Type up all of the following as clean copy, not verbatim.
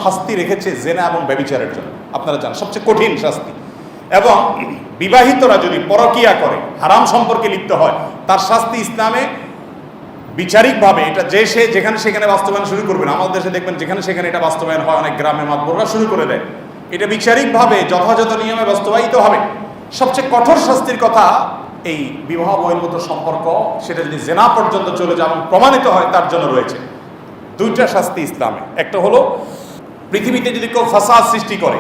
শাস্তি রেখেছে জেনা এবং ব্যভিচারের জন্য। আপনারা জানেন সবচেয়ে কঠিন শাস্তি। এবং বিবাহিতরা যদি পরকিয়া করে, হারাম সম্পর্কে লিপ্ত হয়, তার শাস্তি ইসলামে বিচারিকভাবে এটা যে সে যেখানে সেখানে বাস্তবায়ন শুরু করবে না। আমাদের দেশে দেখবেন যেখানে সেখানে এটা বাস্তবায়ন হয়, অনেক গ্রামে মাতবররা শুরু করে দেয়। এটা বিচারিকভাবে যথাযথ নিয়মে বাস্তবায়িত হবে। সবচেয়ে কঠোর শাস্তির কথা এই বিবাহ বহির্ভূত সম্পর্ক, সেটা যদি জেনা পর্যন্ত চলে যায় এবং প্রমাণিত হয়, তার জন্য রয়েছে দুইটা শাস্তি ইসলামে। একটা হলো পৃথিবীতে যদি কেউ ফাসাদ সৃষ্টি করে,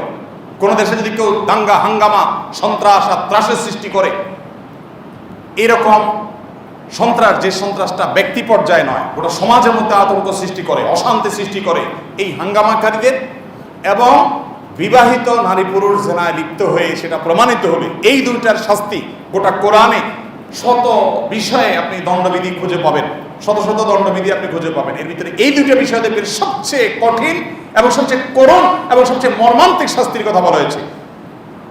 কোনো দেশে যদি কেউ দাঙ্গা হাঙ্গামা সন্ত্রাস আর ত্রাসের সৃষ্টি করে, এরকম সন্ত্রাস, যে সন্ত্রাসটা ব্যক্তি পর্যায়ে নয়, গোটা সমাজের মধ্যে আতঙ্ক সৃষ্টি করে, অশান্তি সৃষ্টি করে, এই হাঙ্গামাকারীদের এবং বিবাহিত নারী পুরুষ জেনায় লিপ্ত হয়ে সেটা প্রমাণিত হলে, এই দুইটার শাস্তি গোটা কোরআনে শত বিষয়ে আপনি দণ্ডবিধি খুঁজে পাবেন, শত শত দণ্ডবিধি আপনি খুঁজে পাবেন। এর ভিতরে এই দুইটা বিষয় দেখবেন সবচেয়ে কঠিন এবং সবচেয়ে করুণ এবং সবচেয়ে মর্মান্তিক শাস্তির কথা বলা হয়েছে।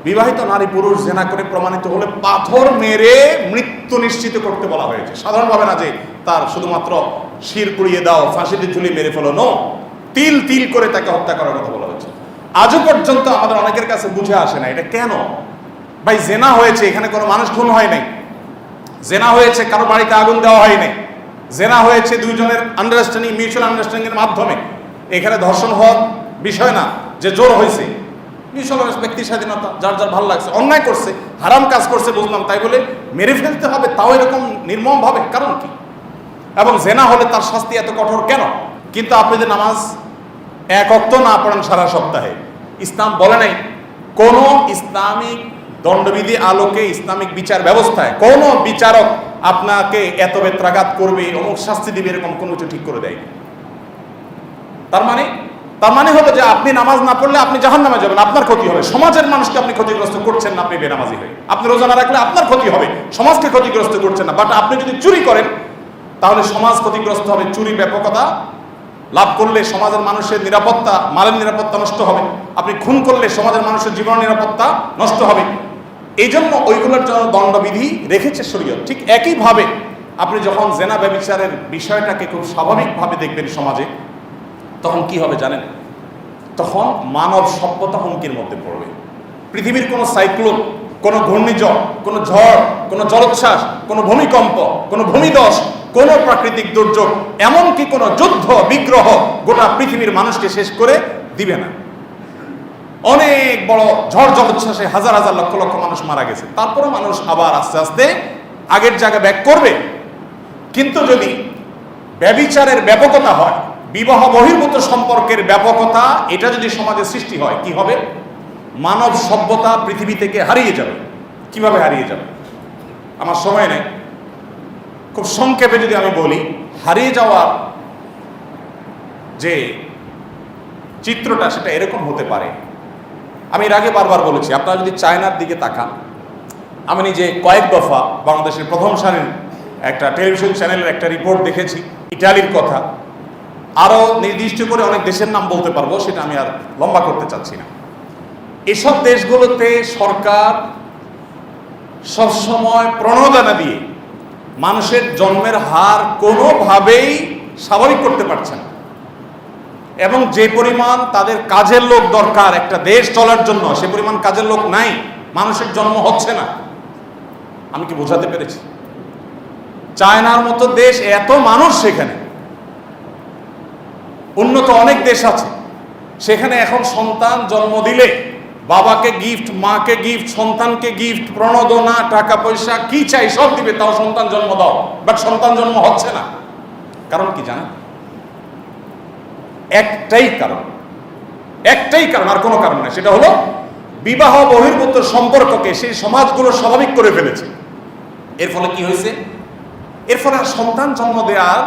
বিবাহিত নারী পুরুষ জেনা করে প্রমাণিত হলে পাথর মেরে মৃত্যু নিশ্চিত করতে বলা হয়েছে। সাধারণভাবে না যে তার শুধুমাত্র শির পুড়িয়ে দাও, ফাঁসিতে ঝুলিয়ে মেরে ফেলো, নো, তিল তিল করে তাকে হত্যা করার কথা বলা হয়েছে। আজও পর্যন্ত আমাদের অনেকের কাছে বুঝে আসে না এটা কেন। ভাই, জেনা হয়েছে, এখানে কোনো মানুষ খুন হয় নাই, জেনা হয়েছে কারো বাড়িতে আগুন দেওয়া হয় নাই, জেনা হয়েছে দুইজনের আন্ডারস্ট্যান্ডিং, মিউচুয়াল আন্ডারস্ট্যান্ডিং এর মাধ্যমে। এখানে ধর্ষণ হওয়ার বিষয় না যে জোর হয়েছে, মিউচুয়াল ব্যক্তি স্বাধীনতা, যার যার ভালো লাগছে, অন্যায় করছে, হারাম কাজ করছে বুঝলাম, তাই বলে মেরে ফেলতে হবে, তাও এরকম নির্মম ভাবে, কারণ কি? এবং জেনা হলে তার শাস্তি এত কঠোর কেন? কিন্তু আপনি যে নামাজ এক ওয়াক্ত না পড়েন সারা সপ্তাহে, ইসলাম বলে নাই কোন ইসলামিক দণ্ডবিধি আলোকে, ইসলামিক বিচার ব্যবস্থায় কোন বিচারক আপনাকে এত বেত্রাঘাত করবে, অমুক শাস্তি দিবে, এরকম কোনো কিছু ঠিক করে দেয়। তার মানে হলো যে আপনি নামাজ না পড়লে আপনি জাহান্নামে যাবেন, আপনার ক্ষতি হবে। সমাজের মানুষকে আপনি ক্ষতিগ্রস্ত করছেন না, আপনি বেনামাজি হয়ে। আপনি রোজা না রাখলে আপনার ক্ষতি হবে, সমাজকে ক্ষতিগ্রস্ত করছেন না। বাট আপনি যদি চুরি করেন তাহলে সমাজ ক্ষতিগ্রস্ত হবে। চুরি ব্যাপকতা লাভ করলে সমাজের মানুষের নিরাপত্তা, মালের নিরাপত্তা নষ্ট হবে। আপনি খুন করলে সমাজের মানুষের জীবন নিরাপত্তা নষ্ট হবে। এই জন্য ওইগুলোর জন্য দণ্ডবিধি রেখেছে শরীয়ত। ঠিক একইভাবে আপনি যখন জেনা ব্যভিচারের বিষয়টাকে খুব স্বাভাবিকভাবে দেখবেন সমাজে, তখন কি হবে জানেন? তখন মানব সভ্যতা হুমকির মধ্যে পড়বে। পৃথিবীর কোনো সাইক্লোন, কোনো ঘূর্ণিঝড়, কোনো ঝড়, কোনো জলোচ্ছ্বাস, কোনো ভূমিকম্প, কোনো ভূমিধস, কোনো প্রাকৃতিক দুর্যোগ, এমনকি কোনো যুদ্ধ বিগ্রহ গোটা পৃথিবীর মানুষকে শেষ করে দিবে না। অনেক বড় ঝড় জলোচ্ছ্বাসে হাজার হাজার লক্ষ লক্ষ মানুষ মারা গেছে, তারপরে মানুষ আবার আস্তে আস্তে আগের জায়গায় ব্যাক করবে। কিন্তু যদি ব্যভিচারের ব্যাপকতা হয়, বিবাহ বহির্ভূত সম্পর্কের ব্যাপকতা, এটা যদি সমাজে সৃষ্টি হয়, কি হবে? মানব সভ্যতা পৃথিবী থেকে হারিয়ে যাবে। কিভাবে হারিয়ে যাবে? আমার সময় নেই, খুব সংক্ষেপে যদি আমি বলি, হারিয়ে যাওয়ার যে চিত্রটা সেটা এরকম হতে পারে। আমি এর আগে বারবার বলেছি, আপনারা যদি চায়নার দিকে তাকান, আমি নিজে কয়েক দফা বাংলাদেশের প্রথম সারির একটা টেলিভিশন চ্যানেলের একটা রিপোর্ট দেখেছি ইটালির কথা, আরও নির্দিষ্ট করে অনেক দেশের নাম বলতে পারবো, সেটা আমি আর লম্বা করতে চাচ্ছি না। এসব দেশগুলোতে সরকার সবসময় প্রণোদনা দিয়ে মানুষের জন্মের হার কোনোভাবেই স্বাভাবিক করতে পারছে না, এবং যে পরিমাণ তাদের কাজের লোক দরকার একটা দেশ চলার জন্য, সে পরিমাণ কাজের লোক নাই, মানুষের জন্ম হচ্ছে না। আমি কি বোঝাতে পেরেছি? চায়নার মতো দেশ, এত মানুষ, সেখানে উন্নত অনেক দেশ আছে, সেখানে এখন সন্তান জন্ম দিলে বাবাকে গিফট, মাকে গিফট, সন্তানকে গিফট, প্রণোদনা, টাকা পয়সা কি চাই সব দিবে, তাও সন্তান জন্ম দাও। বাট সন্তান জন্ম হচ্ছে না। কারণ কি জানেন? একটাই কারণ, আর কোনো কারণ না। সেটা হলো বিবাহ বহির্ভূত সম্পর্ককে সেই সমাজগুলো স্বাভাবিক করে ফেলেছে। এর ফলে কি হয়েছে? এর ফলে সন্তান জন্ম দেওয়ার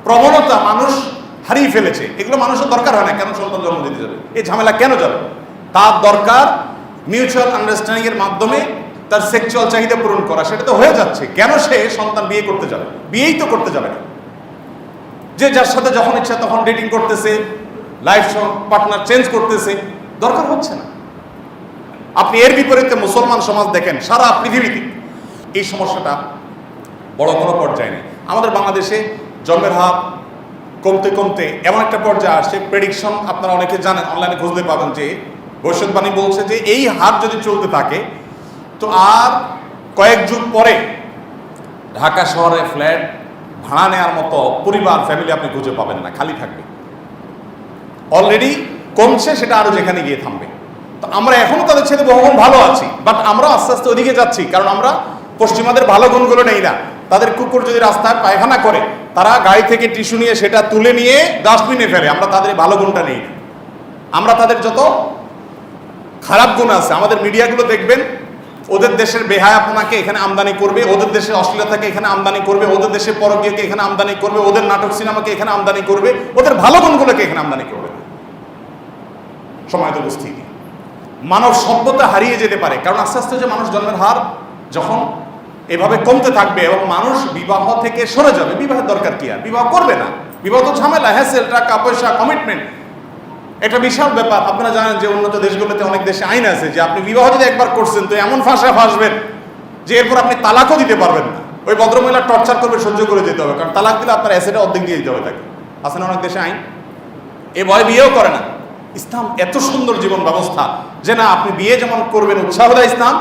প্রবণতা মানুষ হারিয়ে ফেলেছে। এগুলো মানুষের দরকার হয় না, কেন সন্তান জন্ম দিতে যাবে? এই ঝামেলা কেন যাবে? তার দরকার মিউচুয়াল আন্ডারস্ট্যান্ডিং এর মাধ্যমে তার সেক্সুয়াল চাহিদা পূরণ করা। সেটা তো হয়ে যাচ্ছে, কেন সে সন্তান বিয়ে করতে যাবে? বিয়েই তো করতে যাবে না। যে যার সাথে যখন ইচ্ছা তখন ডেটিং করতেছে, লাইফ পার্টনার চেঞ্জ করতেছে, দরকার হচ্ছে না। আপনি এর বিপরীতে মুসলমান সমাজ দেখেন, সারা পৃথিবীতে এই সমস্যাটা বড় কোনো পর্যায়ে নেই। আমাদের বাংলাদেশে জন্মের হার কমতে কমতে এমন একটা পর্যায়ে আসছে, প্রেডিকশন আপনারা অনেকে জানেন, অনলাইনে খুঁজতে পাবেন, যে ভবিষ্যৎবাণী বলছে যে এই হার যদি চলতে থাকে তো আর কয়েক যুগ পরে ঢাকা শহরে ফ্ল্যাট ভাড়া নেওয়ার মতো পরিবার, ফ্যামিলি আপনি খুঁজে পাবেন না, খালি থাকবে। অলরেডি কমছে, সেটা আরো যেখানে গিয়ে থামবে। তো আমরা এখনো তাদের ছেলে বহুগুণ ভালো আছি, বাট আমরা আস্তে আস্তে ওদিকে যাচ্ছি, কারণ আমরা পশ্চিমাদের ভালো গুণগুলো নেই না। তাদের কুকুর যদি রাস্তায় পায়খানা করে, তারা গাড়ি থেকে টিস্যু নিয়ে সেটা তুলে নিয়ে ডাস্টবিনে ফেলে, আমরা তাদের ভালো গুণটা নেই না। আমরা তাদের যত খারাপ গুণ আছে, আমাদের মিডিয়াগুলো দেখবেন, ওদের দেশের বেহায়াপনাকে এখানে আমদানি করবে, ওদের দেশের অশ্লীলতাকে এখানে আমদানি করবে, ওদের দেশের পরকীয়কে এখানে আমদানি করবে, ওদের নাটক সিনেমাকে এখানে আমদানি করবে, ওদের ভালো গুণগুলোকে এখানে আমদানি করবে। সময় তো উপস্থিতি মানব সভ্যতা হারিয়ে যেতে পারে, কারণ আস্তে আস্তে যে মানুষ জন্মের হার যখন এভাবে কমতে থাকবে এবং মানুষ বিবাহ থেকে সরে যাবে, বিবাহের দরকার কি আর, বিবাহ করবে না। বিবাহ তো ঝামেলা, হ্যাসেল, টাকা পয়সা, কমিটমেন্ট, এটা বিশাল ব্যাপার। আপনারা জানেন যে উন্নত দেশগুলোতে অনেক দেশে আইন আছে যে আপনি বিবাহ যদি একবার করছেন তো এমন ফাঁসবেন যে এরপর আপনি তালাকও দিতে পারবেন না। ওই ভদ্রমহিলা টর্চার করবে, সহ্য করে যেতে হবে, কারণ তালাক দিলে আপনার অ্যাসেটে অর্ধেক দিয়ে দিতে হবে তাকে। আছে না অনেক দেশে আইন, এ ভয় বিয়েও করে না। ইসলাম এত সুন্দর জীবন ব্যবস্থা যে না, আপনি বিয়ে যেমন করবেন উৎসাহ দেয় ইসলাম,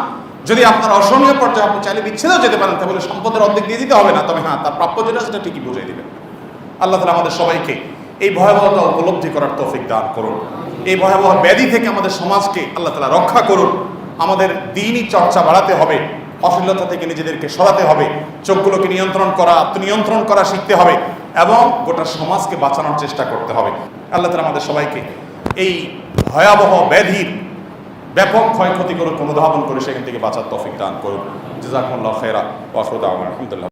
যদি আপনার অসহনীয় পর্যায়ে আপনি চাইলে বিচ্ছেদও যেতে পারেন, তাহলে সম্পদের অর্ধেক দিয়ে দিতে হবে না, তবে হ্যাঁ তার প্রাপ্য যেটা সেটা ঠিকই বুঝিয়ে দিবেন। আল্লাহ তাআলা আমাদের সবাইকে এই ভয়াবহতা উপলব্ধি করার তৌফিক দান করুন। এই ভয়াবহ ব্যাধি থেকে আমাদের সমাজকে আল্লাহ তাআলা রক্ষা করুন। আমাদের দ্বীনি চর্চা বাড়াতে হবে, অশ্লীলতা থেকে নিজেদেরকে সরাতে হবে, চোখগুলোকে নিয়ন্ত্রণ করা, আত্মনিয়ন্ত্রণ করা শিখতে হবে এবং গোটা সমাজকে বাঁচানোর চেষ্টা করতে হবে। আল্লাহ তাআলা আমাদের সবাইকে এই ভয়াবহ ব্যাধির ব্যাপক ক্ষয়ক্ষতি করে অনুধাবন করে সেখান থেকে বাঁচার তৌফিক দান করুন। জাযাকুমুল্লাহু খায়রা ওয়া আখিরু দাওয়ানা আলহামদুলিল্লাহ।